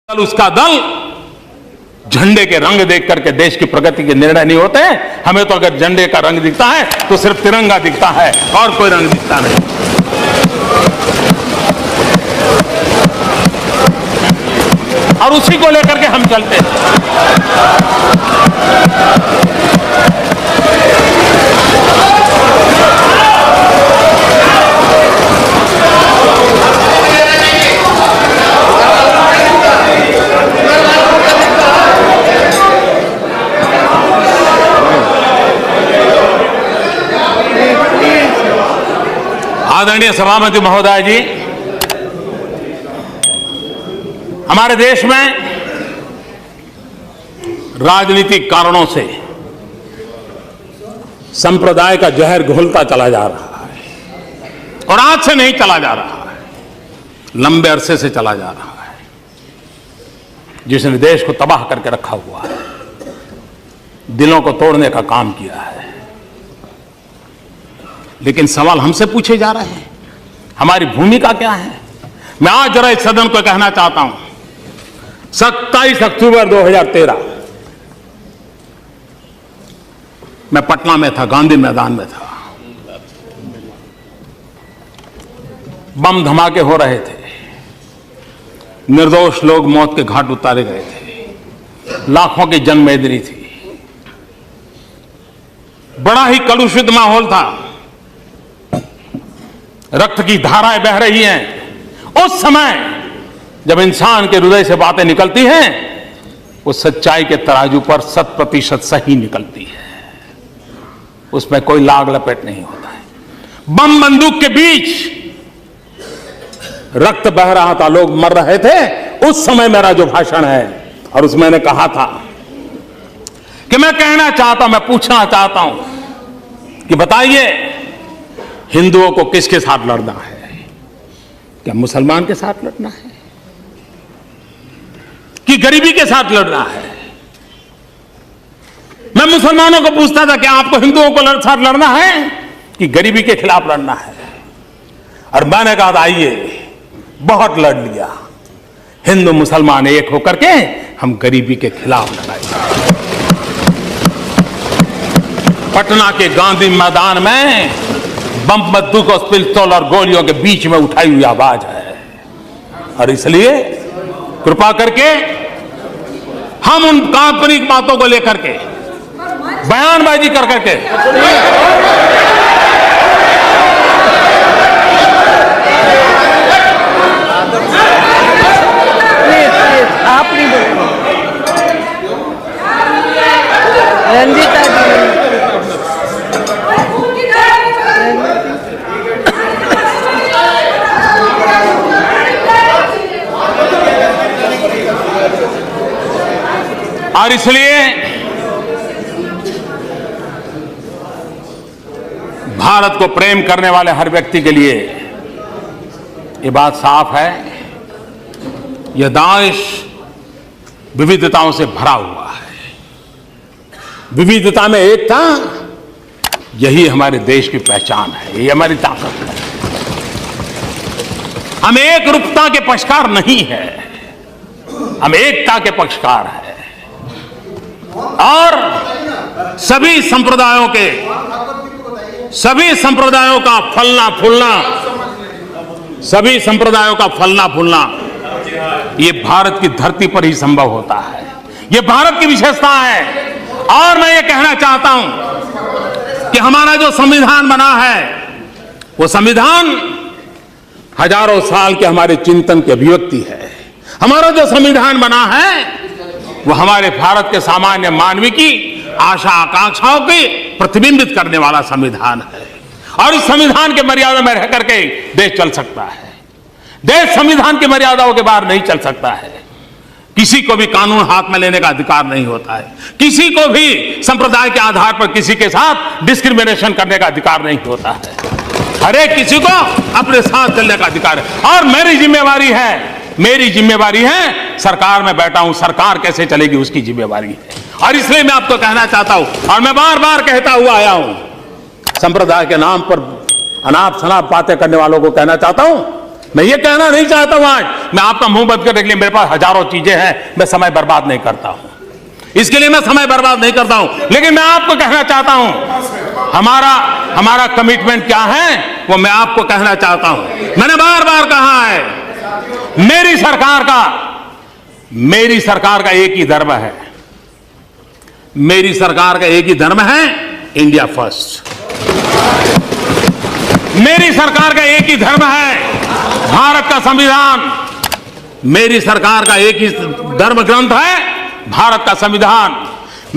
उसका दल झंडे के रंग देख करके देश की प्रगति के निर्णय नहीं होते हैं। हमें तो अगर झंडे का रंग दिखता है तो सिर्फ तिरंगा दिखता है और कोई रंग दिखता नहीं। और उसी को लेकर के हम चलते हैं। आदरणीय सभापति महोदय जी, हमारे देश में राजनीतिक कारणों से संप्रदाय का जहर घुलता चला जा रहा है और आज से नहीं चला जा रहा है, लंबे अरसे से चला जा रहा है, जिसने देश को तबाह करके रखा हुआ है, दिलों को तोड़ने का काम किया है। लेकिन सवाल हमसे पूछे जा रहे हैं, हमारी भूमिका क्या है? मैं आज जरा इस सदन को कहना चाहता हूं, 27 अक्टूबर 2013 मैं पटना में था, गांधी मैदान में था। बम धमाके हो रहे थे, निर्दोष लोग मौत के घाट उतारे गए थे, लाखों की जनमेदनी थी, बड़ा ही कलुषित माहौल था, रक्त की धाराएं बह रही हैं। उस समय जब इंसान के हृदय से बातें निकलती हैं, वो सच्चाई के तराजू पर 100% सही निकलती है, उसमें कोई लाग लपेट नहीं होता है। बम बंदूक के बीच रक्त बह रहा था, लोग मर रहे थे। उस समय मेरा जो भाषण है, और उसमें मैंने कहा था कि मैं कहना चाहता हूं, मैं पूछना चाहता हूं कि बताइए, हिंदुओं को किसके साथ लड़ना है? क्या मुसलमान के साथ लड़ना है कि गरीबी के साथ लड़ना है? मैं मुसलमानों को पूछता था कि आपको हिंदुओं को साथ लड़ना है कि गरीबी के खिलाफ लड़ना है? और मैंने कहा आइए, बहुत लड़ लिया, हिंदू मुसलमान एक होकर के हम गरीबी के खिलाफ लड़ाएंगे। पटना के गांधी मैदान में बम बंदूक और पिस्तौल और गोलियों के बीच में उठाई हुई आवाज है, और इसलिए कृपा करके हम उन काल्पनिक बातों को लेकर के बयानबाजी कर करके आप नहीं बोलो। रंजीता जी, और इसलिए भारत को प्रेम करने वाले हर व्यक्ति के लिए ये बात साफ है, यह देश विविधताओं से भरा हुआ है। विविधता में एकता, यही हमारे देश की पहचान है, यही हमारी ताकत है। हम एक रूपता के पक्षकार नहीं है, हम एकता के पक्षकार हैं। और सभी संप्रदायों का फलना फूलना ये भारत की धरती पर ही संभव होता है, ये भारत की विशेषता है। और मैं ये कहना चाहता हूं कि हमारा जो संविधान बना है, वो संविधान हजारों साल के हमारे चिंतन की अभिव्यक्ति है। हमारा जो संविधान बना है, वो हमारे भारत के सामान्य मानवी की आशा आकांक्षाओं की प्रतिबिंबित करने वाला संविधान है। और इस संविधान के मर्यादा में रह करके देश चल सकता है। देश संविधान की मर्यादाओं के बाहर नहीं चल सकता है। किसी को भी कानून हाथ में लेने का अधिकार नहीं होता है, किसी को भी संप्रदाय के आधार पर किसी के साथ डिस्क्रिमिनेशन करने का अधिकार नहीं होता है। हर एक किसी को अपने साथ चलने का अधिकार है। और मेरी जिम्मेवारी है, सरकार में बैठा हूं, सरकार कैसे चलेगी उसकी जिम्मेवारी है। और इसलिए मैं आपको कहना चाहता हूं, और मैं बार बार कहता हुआ आया हूं, संप्रदाय के नाम पर अनाप शनाप बातें करने वालों को कहना चाहता हूं, मैं ये कहना नहीं चाहता हूं आज मैं आपका मुंह बंद करने के लिए, मेरे पास हजारों चीजें हैं, मैं समय बर्बाद नहीं करता हूं, इसके लिए मैं समय बर्बाद नहीं करता हूं, लेकिन मैं आपको कहना चाहता हूं हमारा कमिटमेंट क्या है वो मैं आपको कहना चाहता हूं। मैंने बार बार कहा है, मेरी सरकार का एक ही धर्म है, मेरी सरकार का एक ही धर्म है, इंडिया फर्स्ट। मेरी सरकार का एक ही धर्म है, भारत का संविधान। मेरी सरकार का एक ही धर्म ग्रंथ है, भारत का संविधान।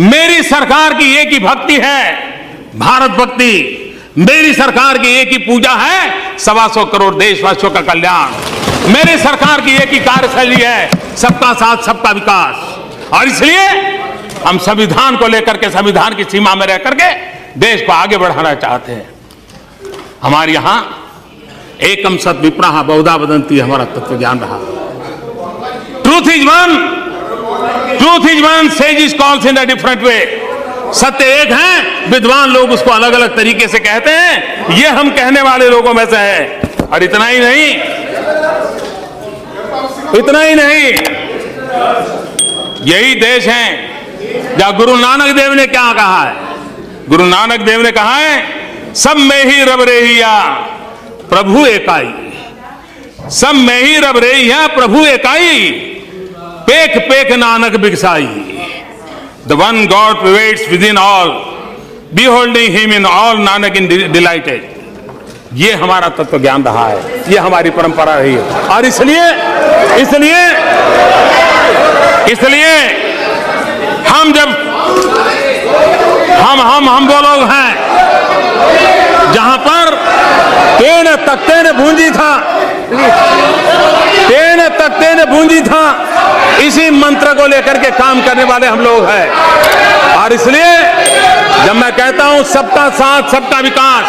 मेरी सरकार की एक ही भक्ति है, भारत भक्ति। मेरी सरकार की एक ही पूजा है, 125 करोड़ देशवासियों का कल्याण। मेरी सरकार की एक ही कार्यशैली है, सबका साथ सबका विकास। और इसलिए हम संविधान को लेकर के, संविधान की सीमा में रह करके देश को आगे बढ़ाना चाहते हैं। हमारे यहां एकम सत विप्राह बहुधा वदंती हमारा तत्व ज्ञान रहा। Truth is one, says is calls in a different way. सत्य एक है, विद्वान लोग उसको अलग अलग तरीके से कहते हैं, ये हम कहने वाले लोगों में से है। और इतना ही नहीं, यही देश है जहां गुरु नानक देव ने क्या कहा है। गुरु नानक देव ने कहा है, सब में ही रब रेहिया प्रभु एकाई, सब में ही रब रेहिया प्रभु एकाई, पेख पेख नानक बिगसाई। The one God pervades within all, beholding him in all, Nanak in delighted. ये हमारा तत्व ज्ञान रहा है, ये हमारी परंपरा रही है। और इसलिए हम जब हम वो लोग हैं जहां पर तेन तख्ते ने भूंजी था, इसी मंत्र को लेकर के काम करने वाले हम लोग हैं। और इसलिए जब मैं कहता हूं सबका साथ सबका विकास,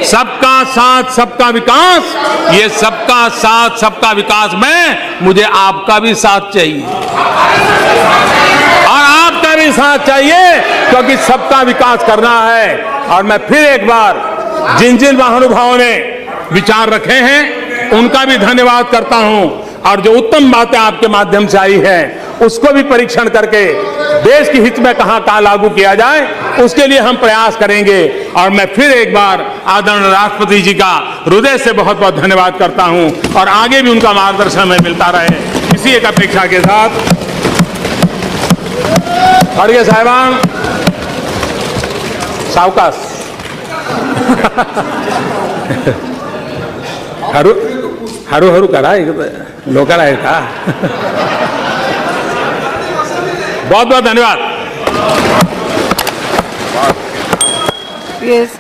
सबका साथ सबका विकास, ये सबका साथ सबका विकास में मुझे आपका भी साथ चाहिए और आपका भी साथ चाहिए, क्योंकि सबका विकास करना है। और मैं फिर एक बार जिन महानुभावों ने विचार रखे हैं उनका भी धन्यवाद करता हूं, और जो उत्तम बातें आपके माध्यम से आई है उसको भी परीक्षण करके देश के हित में कहां लागू किया जाए, उसके लिए हम प्रयास करेंगे। और मैं फिर एक बार आदरणीय राष्ट्रपति जी का हृदय से बहुत बहुत धन्यवाद करता हूं, और आगे भी उनका मार्गदर्शन हमें मिलता रहे, इसी एक अपेक्षा के साथ। खड़गे साहिबान सावकाश हरू करा लोकल है का। बहुत बहुत धन्यवाद। Yes,